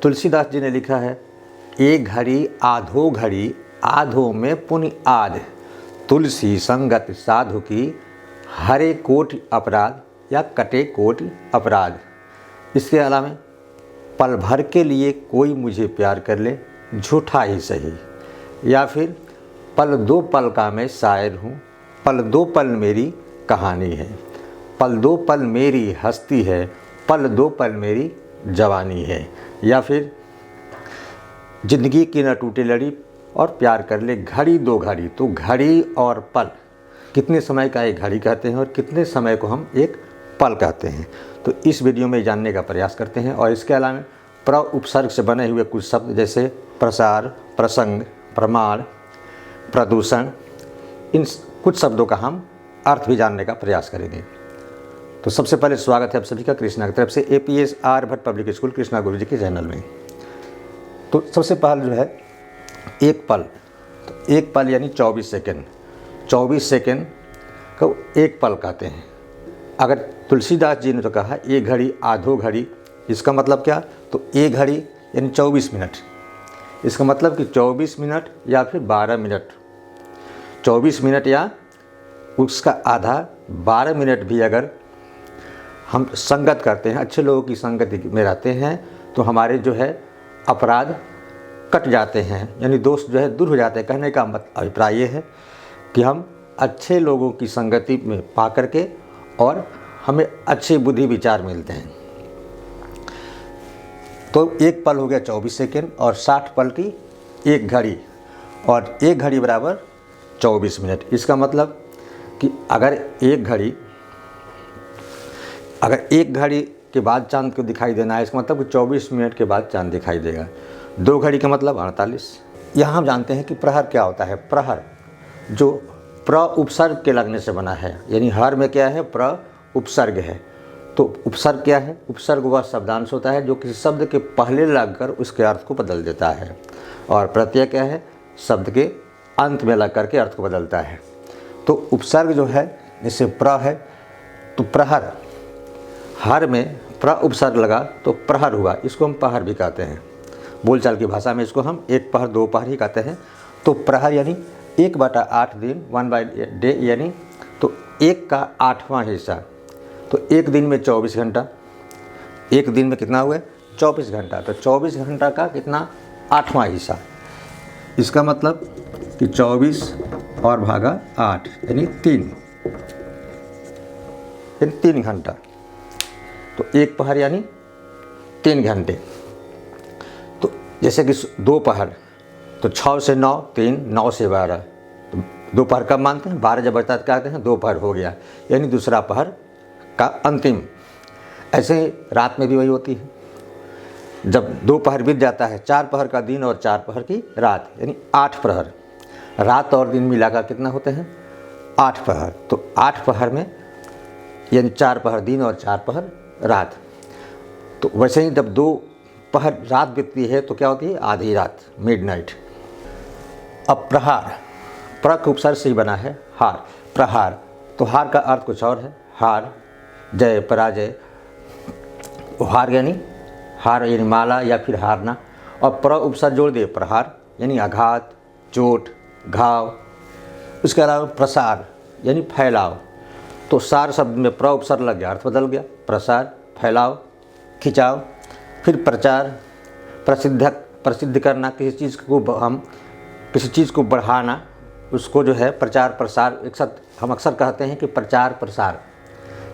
तुलसीदास जी ने लिखा है, एक घड़ी आधो घड़ी आधो में पुण्य आध, तुलसी संगत साधु की हरे कोट अपराध या कटे कोट अपराध। इसके अलावा पल भर के लिए कोई मुझे प्यार कर ले झूठा ही सही, या फिर पल दो पल का मैं शायर हूँ, पल दो पल मेरी कहानी है, पल दो पल मेरी हस्ती है, पल दो पल मेरी जवानी है, या फिर जिंदगी की न टूटे लड़ी और प्यार कर ले घड़ी दो घड़ी। तो घड़ी और पल, कितने समय का एक घड़ी कहते हैं और कितने समय को हम एक पल कहते हैं, तो इस वीडियो में जानने का प्रयास करते हैं। और इसके अलावा प्र उपसर्ग से बने हुए कुछ शब्द जैसे प्रसार, प्रसंग, प्रमाण, प्रदूषण, इन कुछ शब्दों का हम अर्थ भी जानने का प्रयास करेंगे। तो सबसे पहले स्वागत है आप सभी का कृष्णा की तरफ से APS Aryabhatta public school Krishna Guru ji के चैनल में। तो सबसे पहले जो है एक पल, तो एक पल यानी 24 सेकेंड, 24 सेकेंड को एक पल कहते हैं। अगर तुलसीदास जी ने तो कहा एक घड़ी आधो घड़ी, इसका मतलब क्या, तो एक घड़ी यानी 24 मिनट, इसका मतलब कि 24 मिनट या फिर 12 मिनट, 24 मिनट या उसका आधा 12 मिनट भी अगर हम संगत करते हैं, अच्छे लोगों की संगति में रहते हैं, तो हमारे जो है अपराध कट जाते हैं, यानी दोष जो है दूर हो जाते हैं। कहने का अभिप्राय ये है कि हम अच्छे लोगों की संगति में पा करके और हमें अच्छे बुद्धि विचार मिलते हैं। तो एक पल हो गया 24 सेकेंड और 60 पल की एक घड़ी, और एक घड़ी बराबर 24 मिनट। इसका मतलब कि अगर एक घड़ी के बाद चांद को दिखाई देना है, इसका मतलब कि 24 मिनट के बाद चांद दिखाई देगा। 2 घड़ी का मतलब 48। यहाँ हम जानते हैं कि प्रहर क्या होता है। प्रहर जो प्र उपसर्ग के लगने से बना है, यानी हर में क्या है, प्र उपसर्ग है। तो उपसर्ग क्या है, उपसर्ग वह शब्दांश होता है जो किसी शब्द के पहले लगकर उसके अर्थ को बदल देता है, और प्रत्यय क्या है, शब्द के अंत में लग करके अर्थ को बदलता है। तो उपसर्ग जो है, जैसे प्र है तो प्रहर, हर में प्र उपसर्ग लगा तो प्रहर हुआ, इसको हम पहर भी कहते हैं। बोलचाल की भाषा में इसको हम एक पहर, 2 पहर ही कहते हैं। तो प्रहर यानी 1/8 दिन, 1/डे, यानी तो 1 का 8वां हिस्सा। तो एक दिन में 24 घंटा, एक दिन में कितना हुआ, 24 घंटा। तो 24 घंटा का कितना, 8वां हिस्सा। इसका मतलब कि 24 और भागा 8 यानी 3 घंटा। तो एक पहर यानी 3 घंटे। तो जैसे कि 2 पहर, तो 6 से 9 3, 9 से 12। तो दोपहर कब मानते हैं, 12 जब बजता है कहते हैं दोपहर हो गया, यानी दूसरा पहर का अंतिम। ऐसे ही रात में भी वही होती है, जब 2 पहर बीत जाता है, 4 पहर का दिन और 4 पहर की रात, यानी 8 प्रहर। रात और दिन मिलाकर कितना होते हैं, 8 पहर। तो 8 पहर में यानी 4 पहर दिन और 4 पहर रात। तो वैसे ही जब 2 पहर रात बीतती है तो क्या होती है, आधी रात, मिडनाइट। अब प्रहार, प्र के उपसर्ग से ही बना है हार, प्रहार। तो हार का अर्थ कुछ और है, हार, जय, पराजय। हार यानी माला या फिर हारना, और प्र उपसर्ग जोड़ दिए, प्रहार यानी आघात, चोट, घाव। उसके अलावा प्रसार यानी फैलाव। तो सार शब्द में प्र उपसर्ग लग गया, अर्थ बदल गया, प्रसार, फैलाव, खिंचाव। फिर प्रचार, प्रसिद्ध करना, किसी चीज़ को बढ़ाना, उसको जो है प्रचार प्रसार, एक साथ हम अक्सर कहते हैं कि प्रचार प्रसार,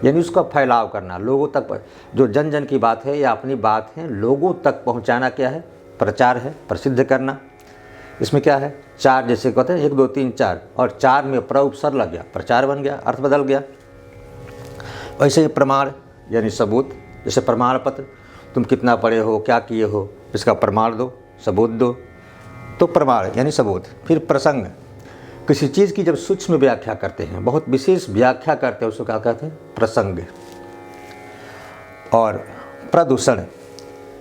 यानी उसका फैलाव करना, लोगों तक, जो जन जन की बात है या अपनी बात है लोगों तक पहुंचाना, क्या है, प्रचार है। प्रसिद्ध करना, इसमें क्या है, 4 जैसे कहते हैं 1 2 3 4, और 4 में प्र उपसर्ग लग गया, प्रचार बन गया, अर्थ बदल गया। वैसे ही प्रमाण यानी सबूत, जैसे प्रमाण पत्र, तुम कितना पढ़े हो, क्या किए हो, इसका प्रमाण दो, सबूत दो, तो प्रमाण यानी सबूत। फिर प्रसंग, किसी चीज़ की जब सूक्ष्म व्याख्या करते हैं, बहुत विशेष व्याख्या करते हैं, उसको क्या कहते हैं, प्रसंग। और प्रदूषण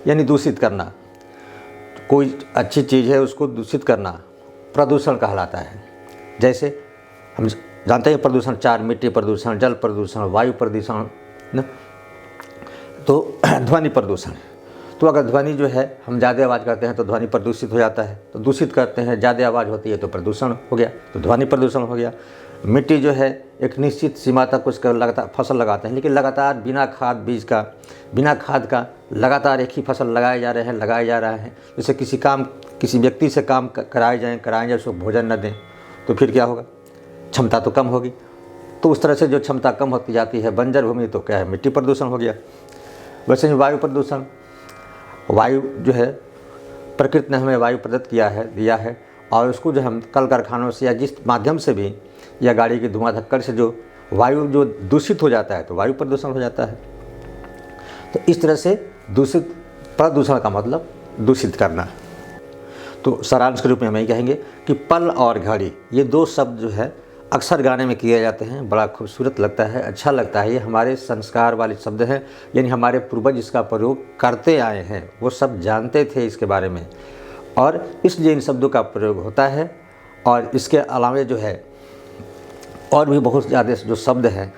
यानी दूषित करना, कोई अच्छी चीज़ है उसको दूषित करना प्रदूषण कहलाता है। जैसे हम जानते हैं प्रदूषण 4, मिट्टी प्रदूषण, जल प्रदूषण, वायु प्रदूषण, तो ध्वनि प्रदूषण। तो अगर ध्वनि जो है हम ज़्यादा आवाज़ करते हैं तो ध्वनि प्रदूषित हो जाता है, तो दूषित करते हैं, ज़्यादा आवाज़ होती है तो प्रदूषण हो गया, तो ध्वनि प्रदूषण हो गया। मिट्टी जो है एक निश्चित सीमा तक उसका लगातार फसल लगाते हैं, लेकिन लगातार बिना खाद बीज का, बिना खाद का लगातार एक ही फसल लगाए जा रहे हैं। जैसे किसी व्यक्ति से काम कराए जाए, उसको भोजन न दें तो फिर क्या होगा, क्षमता तो कम होगी। तो उस तरह से जो क्षमता कम होती जाती है, बंजर भूमि, तो क्या है, मिट्टी प्रदूषण हो गया। वैसे ही वायु प्रदूषण, वायु जो है प्रकृति ने हमें वायु प्रदत्त दिया है, और उसको जो हम कल कारखानों से या जिस माध्यम से भी, या गाड़ी के धुआं धक्कर से जो वायु जो दूषित हो जाता है तो वायु प्रदूषण हो जाता है। तो इस तरह से प्रदूषण का मतलब दूषित करना। तो सारांश के रूप में हम यही कहेंगे कि पल और घड़ी, ये दो शब्द जो है अक्सर गाने में किए जाते हैं, बड़ा खूबसूरत लगता है, अच्छा लगता है। ये हमारे संस्कार वाले शब्द हैं, यानी हमारे पूर्वज इसका प्रयोग करते आए हैं, वो सब जानते थे इसके बारे में, और इसलिए इन शब्दों का प्रयोग होता है। और इसके अलावे जो है और भी बहुत ज़्यादा जो शब्द हैं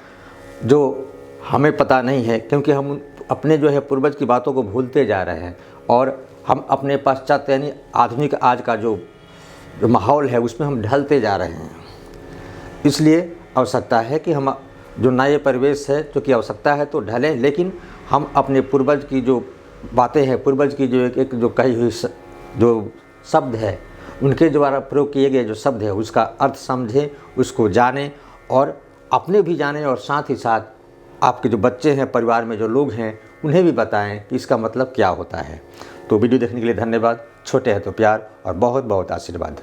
जो हमें पता नहीं है, क्योंकि हम अपने जो है पूर्वज की बातों को भूलते जा रहे हैं, और हम अपने पाश्चात्य यानी आधुनिक आज का जो माहौल है उसमें हम ढलते जा रहे हैं। इसलिए आवश्यकता है कि हम जो नए परिवेश है, जो कि आवश्यकता है तो ढलें, लेकिन हम अपने पूर्वज की जो बातें हैं, पूर्वज की जो एक जो कही हुई जो शब्द है, उनके द्वारा प्रयोग किए गए जो शब्द है उसका अर्थ समझें, उसको जानें, और अपने भी जानें, और साथ ही साथ आपके जो बच्चे हैं, परिवार में जो लोग हैं, उन्हें भी बताएं कि इसका मतलब क्या होता है। तो वीडियो देखने के लिए धन्यवाद। छोटे हैं तो प्यार और बहुत बहुत आशीर्वाद।